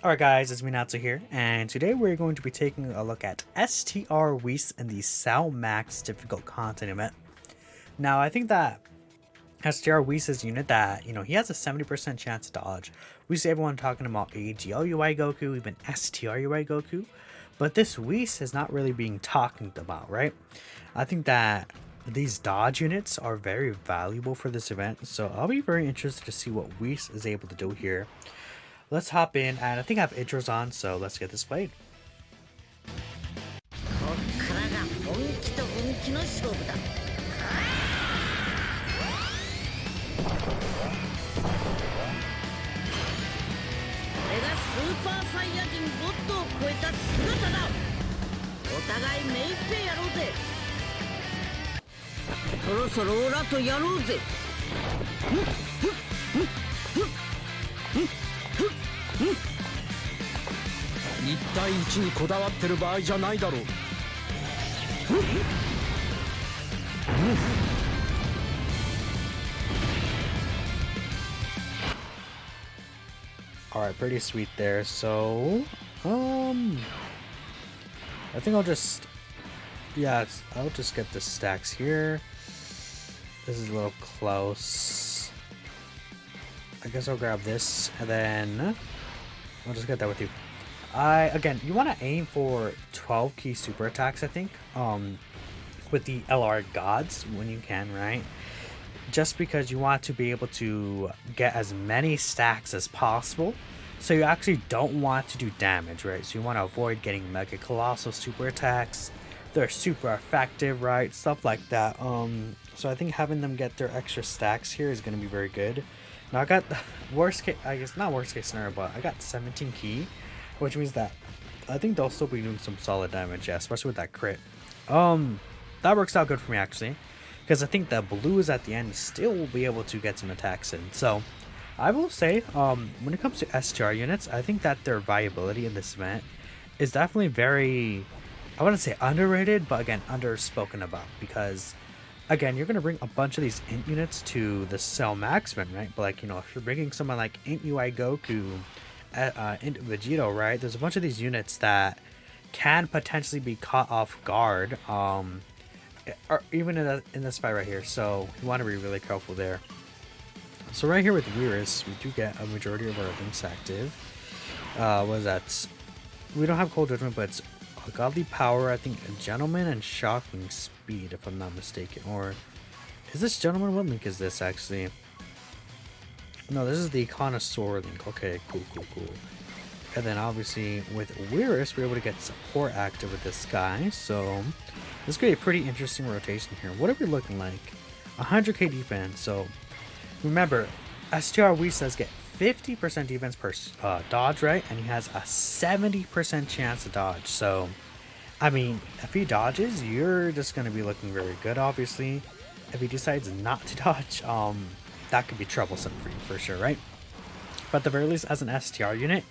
Alright guys, it's Minato here, and today we're going to be taking a look at STR Whis in the Sal Max difficult content event. Now I think that STR Whis' unit that, he has a 70% chance to dodge. We see everyone talking about AGLUI Goku, even STRUI Goku, but this Whis is not really being talked about, right? I think that these dodge units are very valuable for this event, so I'll be very interested to see what Whis is able to do here. Let's hop in, and I think I have intros on, so let's get this played. Alright, pretty sweet there. So, I think I'll just get the stacks here. This is a little close. I guess I'll grab this, and then I'll just get that with you. Again, you want to aim for 12 key super attacks, I think, with the LR gods when you can, right? Just because you want to be able to get as many stacks as possible, so you actually don't want to do damage, right? So you want to avoid getting mega colossal super attacks. They're super effective, right? Stuff like that. So I think having them get their extra stacks here is going to be very good. Now I got worst case, I guess not worst case scenario, but I got 17 key, which means that I think they'll still be doing some solid damage, yeah, especially with that crit. That works out good for me actually, because I think the blues at the end still will be able to get some attacks in. So I will say, when it comes to STR units, I think that their viability in this event is definitely very, I wouldn't say underrated, but again, underspoken about, because again, you're going to bring a bunch of these int units to the Cell Max event, right? But like, if you're bringing someone like int UI Goku, int Vegito, right? There's a bunch of these units that can potentially be caught off guard, or even in this fight right here. So you want to be really careful there. So right here with Whis, we do get a majority of our links active. What is that? We don't have Cold Judgment, but it's a Godly Power, I think a Gentleman, and Shocking Speed, if I'm not mistaken. Or is this Gentleman? What link is this actually? No, this is the Connoisseur link. Okay, cool. And then obviously with Whis, we're able to get support active with this guy. So this could be a pretty interesting rotation here. What are we looking like? 100k defense. So remember, STR Whis does get 50% defense per dodge, right? And he has a 70% chance to dodge. So, I mean, if he dodges, you're just going to be looking very good, obviously. If he decides not to dodge, that could be troublesome for you for sure, right? But at the very least, as an STR unit,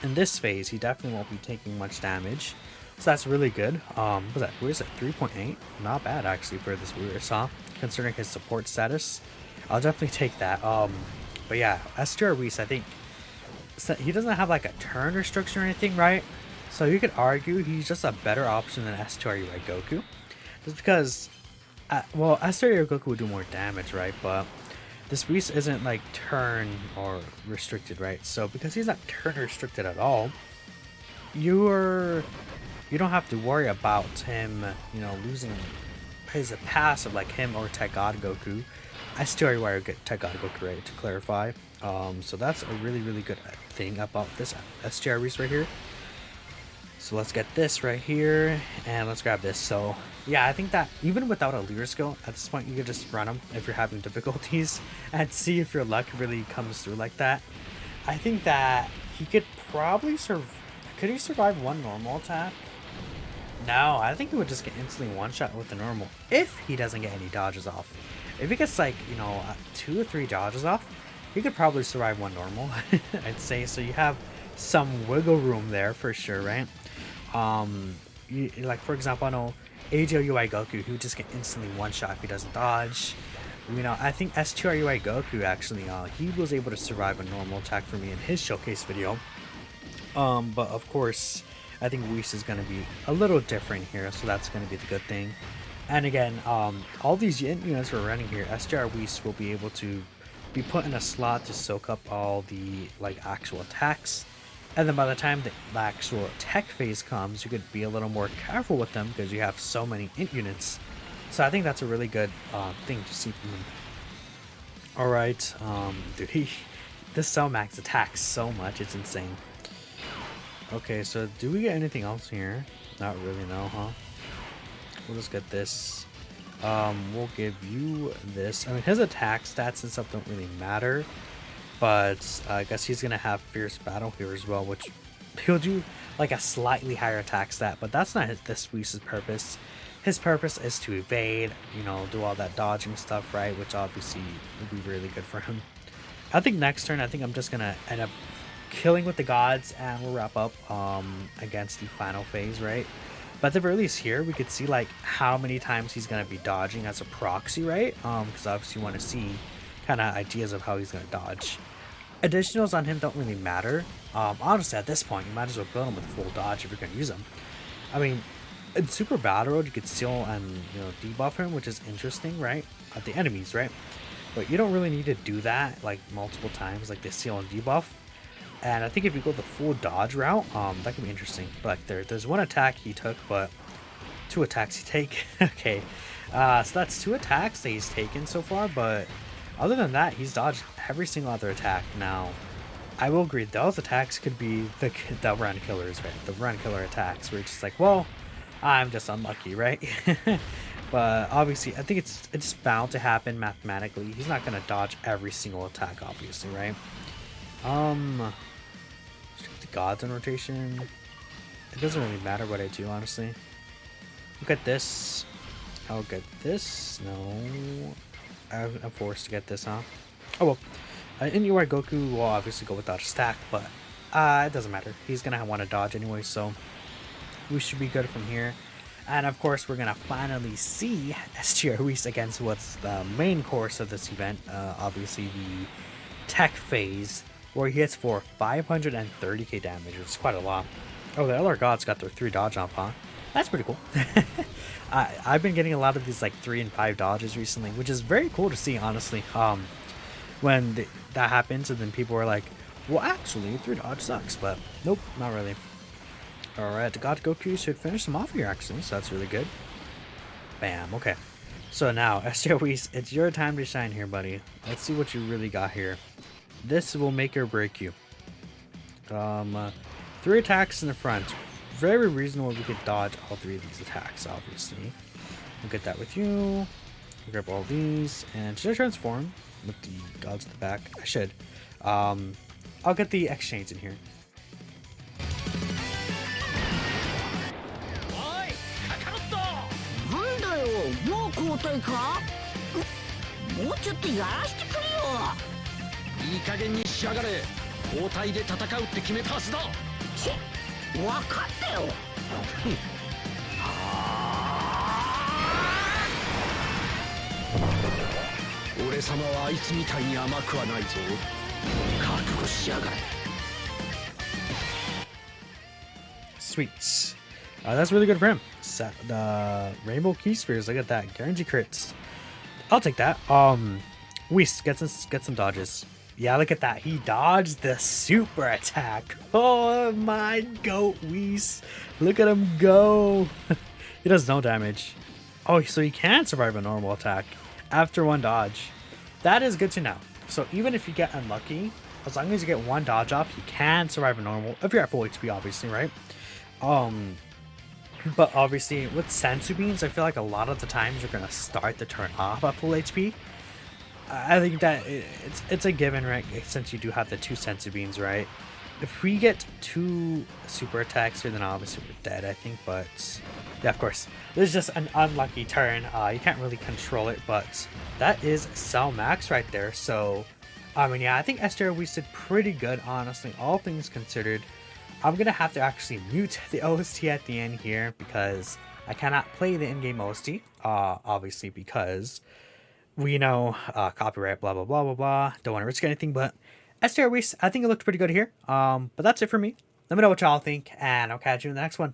in this phase, he definitely won't be taking much damage. So that's really good. What's that? Where's it? 3.8? Not bad, actually, for this Whis, huh? Considering his support status. I'll definitely take that. But yeah, STR Whis, I think he doesn't have like a turn restriction or anything, right? So you could argue he's just a better option than STRUI Goku. Just because, well, STRUI Goku would do more damage, right? But this Whis isn't like turn or restricted, right? So because he's not turn restricted at all, you don't have to worry about him, losing his passive like him or Tech God Goku. STRUI Tech God Goku, right, to clarify. So that's a really good thing about this STR Whis right here. So let's get this right here, and let's grab this. So yeah, I think that even without a leader skill, at this point you could just run him if you're having difficulties and see if your luck really comes through like that. I think that he could probably could he survive one normal attack? No, I think he would just get instantly one-shot with the normal if he doesn't get any dodges off. If he gets like, 2 or 3 dodges off, he could probably survive one normal, I'd say. So you have some wiggle room there for sure, right? Like for example, I know AGLUI Goku, he would just get instantly one shot if he doesn't dodge. I think STRUI Goku actually, he was able to survive a normal attack for me in his showcase video. But of course, I think Whis is going to be a little different here, so that's going to be the good thing. And again, all these units we're running here, SJR Whis will be able to be put in a slot to soak up all the like actual attacks. And then by the time the actual tech phase comes, you could be a little more careful with them because you have so many int units. So I think that's a really good thing to see from him. Alright, dude, this Cell Max attacks so much, it's insane. Okay, so do we get anything else here? Not really, no, huh? We'll just get this. We'll give you this. I mean, his attack stats and stuff don't really matter, but I guess he's gonna have Fierce Battle here as well, which he'll do like a slightly higher attack stat, but that's not this Whis' purpose. His purpose is to evade, you know, do all that dodging stuff, right? Which obviously would be really good for him. I think next turn, I think I'm just gonna end up killing with the gods, and we'll wrap up against the final phase, right? But at the very least here, we could see like how many times he's gonna be dodging as a proxy, right? Because obviously you want to see kind of ideas of how he's gonna dodge. Additionals on him don't really matter. Honestly, at this point, you might as well build him with full dodge if you're gonna use him. I mean, in Super Battle Road, you could seal and debuff him, which is interesting, right? At the enemies, right? But you don't really need to do that like multiple times, like the seal and debuff. And I think if you go the full dodge route, that could be interesting. But like there's one attack he took, but 2 attacks he take. Okay, so that's 2 attacks that he's taken so far. But other than that, he's dodged every single other attack. Now, I will agree, those attacks could be the run killers, right? The run killer attacks, where it's just like, well, I'm just unlucky, right? But obviously, I think it's bound to happen mathematically. He's not gonna dodge every single attack, obviously, right? The gods in rotation. It doesn't really matter what I do, honestly. Look at this. I'll get this. No, I'm forced to get this, huh? Oh well. In UI Goku will obviously go without a stack, but it doesn't matter. He's gonna want to dodge anyway, so we should be good from here. And of course, we're gonna finally see SGR Whis against what's the main course of this event. Obviously, the tech phase, where he hits for 530k damage, which is quite a lot. Oh, the other gods got their 3 dodge off, huh? That's pretty cool. I've been getting a lot of these like 3 and 5 dodges recently, which is very cool to see, honestly. When that happens, and then people are like, well, actually, 3 dodge sucks, but nope, not really. Alright, the God Goku should finish him off here, actually, so that's really good. Bam, okay. So now, SGR Whis, it's your time to shine here, buddy. Let's see what you really got here. This will make or break you. 3 attacks in the front. Very reasonable we could dodge all 3 of these attacks, obviously. We'll get that with you. We'll grab all these. And should I transform with the gods at the back? I should. I'll get the exchange in here. Sweet. That's really good for him. The Rainbow Key Spheres, look at that. Guarantee crits. I'll take that. Whis, get some dodges. Yeah, look at that. He dodged the super attack. Oh my goat, Whis. Look at him go. He does no damage. Oh, so he can survive a normal attack after 1 dodge. That is good to know. So even if you get unlucky, as long as you get 1 dodge off, you can survive a normal, if you're at full HP, obviously, right? But obviously with Senzu Beans, I feel like a lot of the times you're gonna start the turn off at full HP. I think that it's a given, right? Since you do have the 2 Senzu Beans, right? If we get 2 super attacks here, then obviously we're dead, I think. But yeah, of course, this is just an unlucky turn. You can't really control it, but that is Cell Max right there. So I mean, yeah, I think SJR Whis did pretty good, honestly, all things considered. I'm gonna have to actually mute the OST at the end here because I cannot play the in-game OST, obviously, because we know copyright, blah blah blah blah blah. Don't want to risk anything, but SJR Whis, I think it looked pretty good here. But that's it for me. Let me know what y'all think, and I'll catch you in the next one.